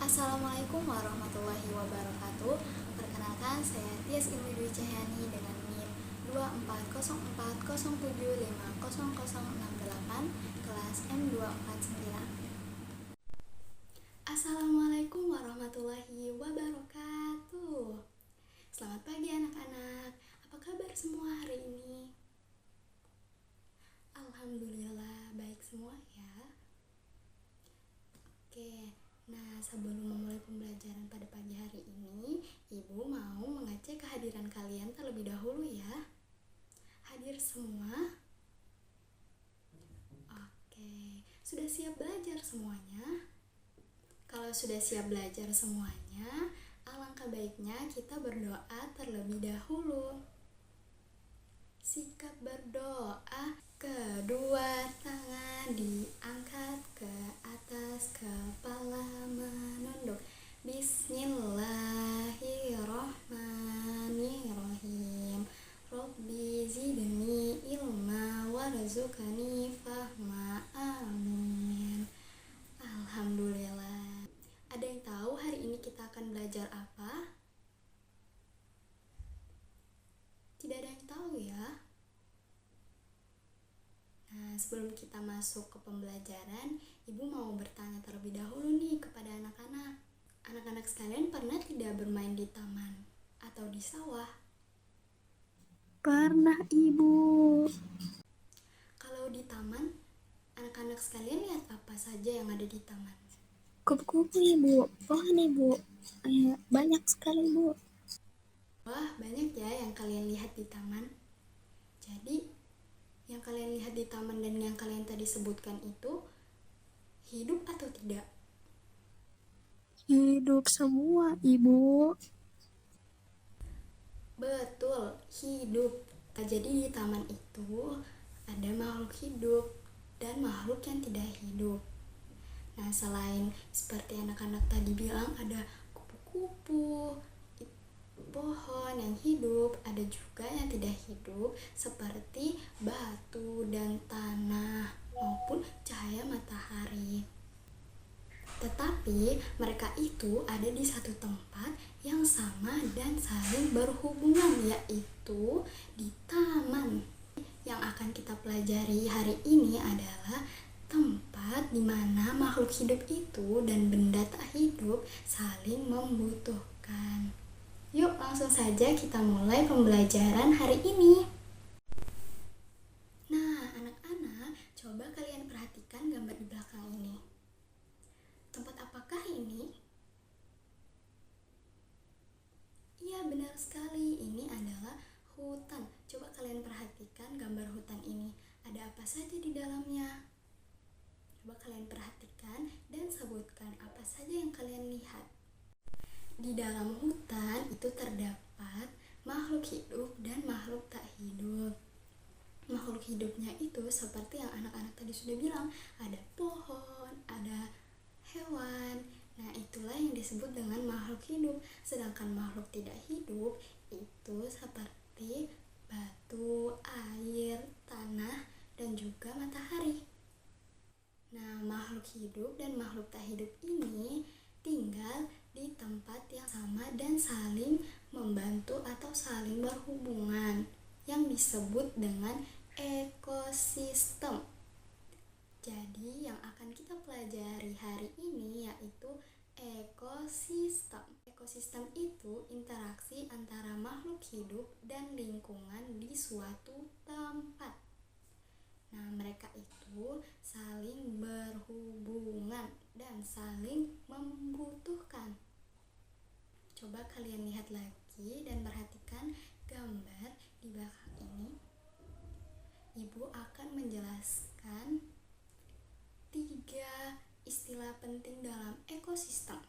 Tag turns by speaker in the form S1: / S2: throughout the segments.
S1: Assalamualaikum warahmatullahi wabarakatuh. Perkenalkan, saya Tias Ilmi Dwi Cahyani dengan NIM 240407500068 kelas M249. Assalamualaikum warahmatullahi wabarakatuh. Selamat pagi anak-anak. Apa kabar semua hari ini? Alhamdulillah baik semua ya. Oke. Nah, sebelum memulai pembelajaran pada pagi hari ini, Ibu mau mengecek kehadiran kalian terlebih dahulu ya. Hadir semua? Oke, sudah siap belajar semuanya? Kalau sudah siap belajar semuanya, alangkah baiknya kita berdoa terlebih dahulu. Sikap berdoa, kedua tangan diangkat ke atas, kepala menunduk. Bismillahirrohmanirrohim. Robbi zidni ilma warzuqni fahma. Amin. Alhamdulillah. Ada yang tahu hari ini kita akan belajar apa? Tidak ada yang tahu ya. Nah, sebelum kita masuk ke pembelajaran, Ibu mau bertanya terlebih dahulu nih kepada anak-anak. Anak-anak sekalian pernah tidak bermain di taman atau di sawah?
S2: Pernah, Ibu.
S1: Kalau di taman, anak-anak sekalian lihat apa saja yang ada di taman?
S2: Kupu-kupu, Ibu. Pohon, Ibu. Banyak sekali, Ibu.
S1: Wah, banyak ya yang kalian lihat di taman. Jadi, yang kalian lihat di taman dan yang kalian tadi sebutkan itu hidup atau tidak?
S2: Hidup semua, Ibu.
S1: Betul, hidup. Jadi di taman itu ada makhluk hidup dan makhluk yang tidak hidup. Nah, selain seperti anak-anak tadi bilang ada kupu-kupu, pohon yang hidup, ada juga yang tidak hidup seperti batu dan tanah maupun cahaya matahari. Tetapi mereka itu ada di satu tempat yang sama dan saling berhubungan, yaitu di taman. Yang akan kita pelajari hari ini adalah tempat di mana makhluk hidup itu dan benda tak hidup saling membutuhkan. Yuk langsung saja kita mulai pembelajaran hari ini. Nah, anak-anak, coba kalian perhatikan gambar di belakang ini. Tempat apakah ini? Iya, benar sekali. Ini adalah hutan. Coba kalian perhatikan gambar hutan ini. Ada apa saja di dalamnya? Coba kalian perhatikan dan sebutkan apa saja yang kalian lihat. Di dalam hutan itu terdapat makhluk hidup dan makhluk tak hidup. Makhluk hidupnya itu seperti yang anak-anak tadi sudah bilang, ada pohon, ada hewan. Nah, itulah yang disebut dengan makhluk hidup. Sedangkan makhluk tidak hidup itu seperti batu, air, tanah, dan juga matahari. Nah, makhluk hidup dan makhluk tak hidup ini tinggal di tempat yang sama dan saling membantu atau saling berhubungan yang disebut dengan ekosistem. Jadi yang akan kita pelajari hari ini yaitu ekosistem. Ekosistem itu interaksi antara makhluk hidup dan lingkungan di suatu tempat. Nah, mereka itu saling berhubungan dan saling membutuhkan. Coba kalian lihat lagi dan perhatikan gambar di belakang ini. Ibu akan menjelaskan 3 istilah penting dalam ekosistem.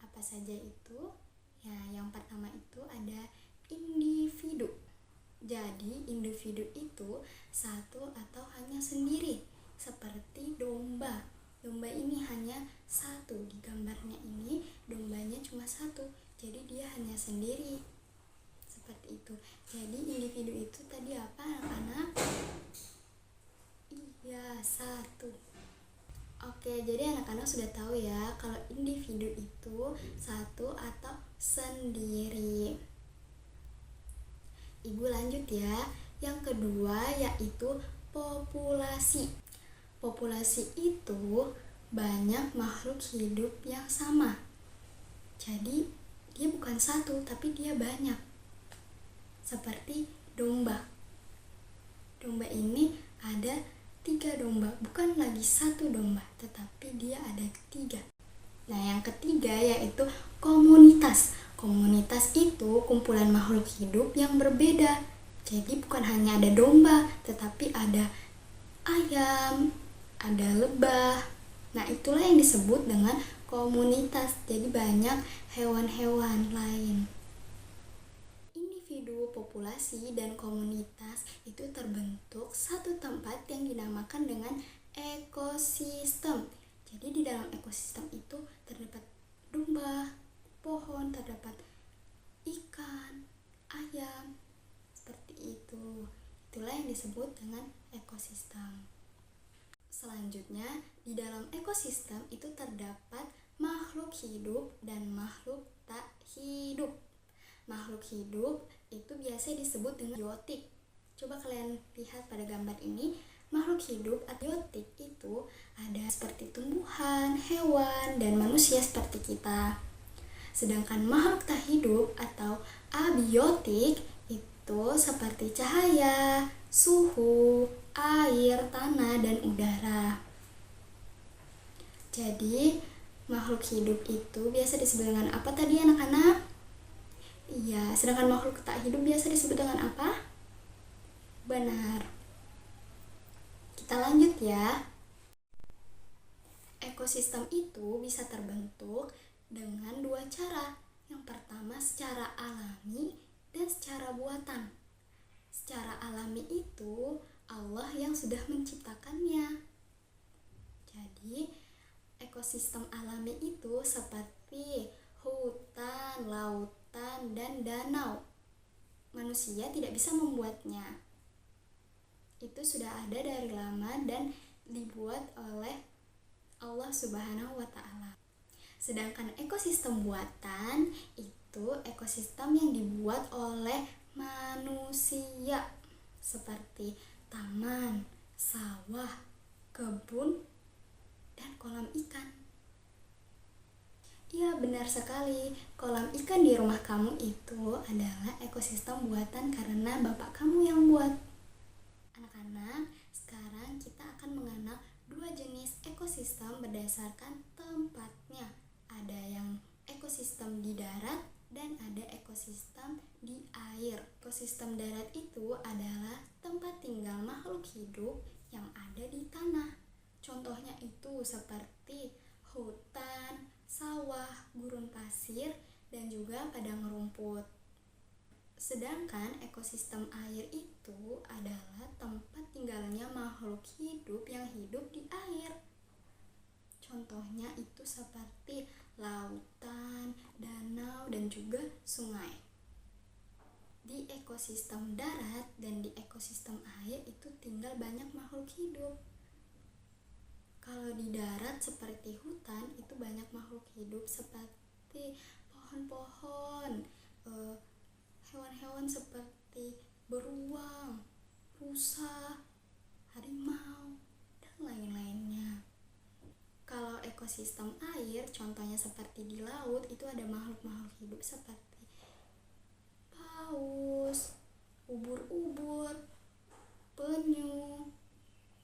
S1: Apa saja itu? Ya, yang pertama itu ada individu. Jadi, individu itu satu atau hanya sendiri, seperti domba. Domba ini hanya satu. Di gambarnya ini, dombanya cuma satu. Jadi, dia hanya sendiri. Seperti itu. Jadi, individu itu tadi apa, anak-anak? Iya, satu. Oke, jadi anak-anak sudah tahu ya kalau individu itu satu atau sendiri. Ibu lanjut ya. Yang kedua yaitu populasi. Populasi itu banyak makhluk hidup yang sama. Jadi dia bukan satu tapi dia banyak. Seperti domba. Domba ini ada 3 domba, bukan lagi 1 domba, tetapi dia ada 3. Nah, yang ketiga yaitu komunitas. Komunitas itu kumpulan makhluk hidup yang berbeda. Jadi bukan hanya ada domba, tetapi ada ayam, ada lebah. Nah, itulah yang disebut dengan komunitas. Jadi banyak hewan-hewan lain. Individu, populasi, dan komunitas itu terbentuk satu tempat yang dinamakan dengan ekosistem. Jadi di dalam ekosistem itu terdapat domba, pohon, terdapat ikan, ayam, seperti itu. Itulah yang disebut dengan ekosistem. Selanjutnya, di dalam ekosistem itu terdapat makhluk hidup dan makhluk tak hidup. Makhluk hidup itu biasa disebut dengan biotik. Coba kalian lihat pada gambar ini. Makhluk hidup abiotik itu ada seperti tumbuhan, hewan, dan manusia seperti kita. Sedangkan makhluk tak hidup atau abiotik itu seperti cahaya, suhu, air, tanah, dan udara. Jadi makhluk hidup itu biasa disebut dengan apa tadi anak-anak? Iya, sedangkan makhluk tak hidup biasa disebut dengan apa? Benar. Kita lanjut ya. Ekosistem itu bisa terbentuk dengan 2 cara. Yang pertama secara alami dan secara buatan. Secara alami itu Allah yang sudah menciptakannya. Jadi ekosistem alami itu seperti hutan, lautan, dan danau. Manusia tidak bisa membuatnya. Itu sudah ada dari lama dan dibuat oleh Allah Subhanahu wa Ta'ala. Sedangkan ekosistem buatan itu ekosistem yang dibuat oleh manusia seperti taman, sawah, kebun, dan kolam ikan. Iya, benar sekali. Kolam ikan di rumah kamu itu adalah ekosistem buatan karena bapak kamu yang buat. Anak-anak, sekarang kita akan mengenal 2 jenis ekosistem berdasarkan tempatnya. Ada yang ekosistem di darat dan ada ekosistem di air. Ekosistem darat itu adalah tempat tinggal makhluk hidup yang ada di tanah. Contohnya itu seperti hutan, sawah, gurun pasir, dan juga padang rumput. Sedangkan ekosistem air itu adalah tempat tinggalnya makhluk hidup yang hidup di air. Contohnya itu seperti lautan, danau, dan juga sungai. Di ekosistem darat dan di ekosistem air itu tinggal banyak makhluk hidup. Kalau di darat seperti hutan itu banyak makhluk hidup seperti pohon-pohon, hewan-hewan seperti beruang, rusa, harimau, dan lain-lainnya. Kalau ekosistem air, contohnya seperti di laut, itu ada makhluk-makhluk hidup seperti paus, ubur-ubur, penyu,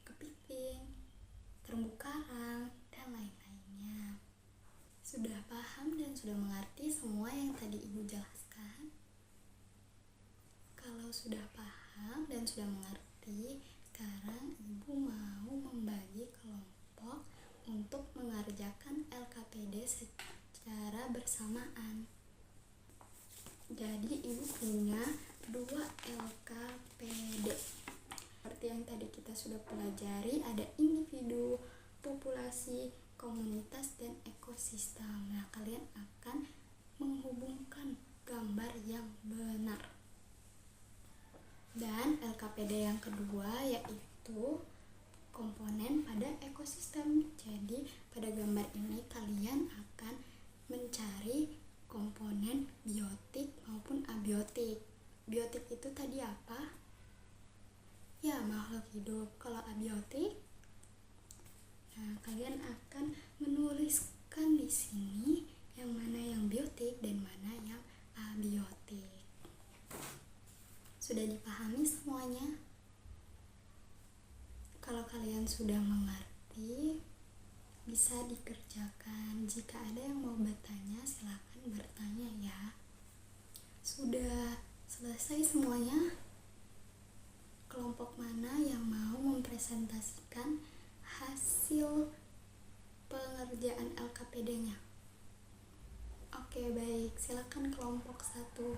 S1: kepiting, terumbu karang, dan lain-lainnya. Sudah paham dan sudah mengerti semua yang tadi Ibu jelaskan? Kalau sudah paham dan sudah mengerti, sekarang Ibu mau membagi kelompok untuk mengerjakan LKPD secara bersamaan. Jadi Ibu punya 2 LKPD. Seperti yang tadi kita sudah pelajari, ada individu, populasi, komunitas, dan ekosistem. Nah, kalian akan menghubungkan gambar yang benar. Dan LKPD yang kedua yaitu komponen pada ekosistem. Jadi pada gambar ini kalian akan mencari komponen biotik maupun abiotik. Biotik itu tadi apa? Ya, makhluk hidup. Kalau abiotik, nah kalian akan menuliskan di sini yang mana yang biotik dan mana yang abiotik. Sudah dipahami semuanya? Kalau kalian sudah mengerti, bisa dikerjakan. Jika ada yang mau bertanya, silakan bertanya ya. Sudah selesai semuanya? Kelompok mana yang mau mempresentasikan hasil pengerjaan LKPD-nya? Oke, baik. Silakan kelompok 1.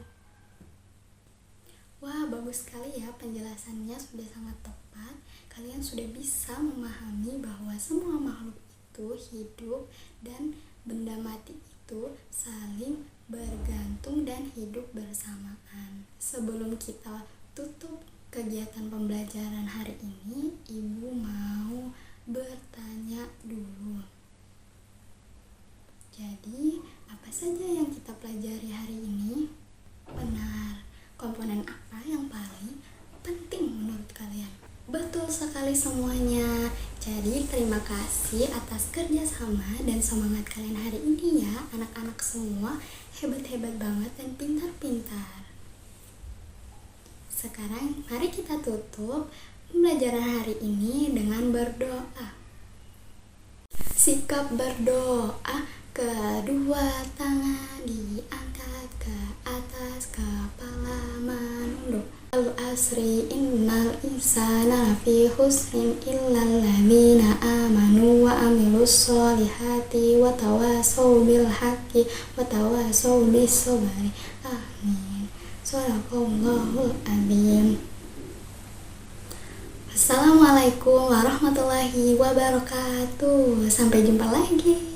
S1: Wah, bagus sekali ya, penjelasannya sudah sangat tepat. Kalian sudah bisa memahami bahwa semua makhluk itu hidup dan benda mati itu saling bergantung dan hidup bersamaan. Sebelum kita tutup kegiatan pembelajaran hari ini, Ibu mau bertanya dulu. Jadi, apa saja yang kita pelajari hari ini? Benar, komponen apa yang paling penting menurut kalian? Betul sekali semuanya. Jadi terima kasih atas kerjasama dan semangat kalian hari ini ya. Anak-anak semua hebat-hebat banget dan pintar-pintar. Sekarang mari kita tutup pembelajaran hari ini dengan berdoa. Sikap berdoa, kedua tangan diangkat ke atas, kepala menunduk. Al-asri innal insana lafi husnin illal ladzina amanu wa amilus solihati wa tawasau bil haqqi wa tawasau bis sabri. Amin. Shadaqallahul adzim. Assalamualaikum warahmatullahi wabarakatuh. Sampai jumpa lagi.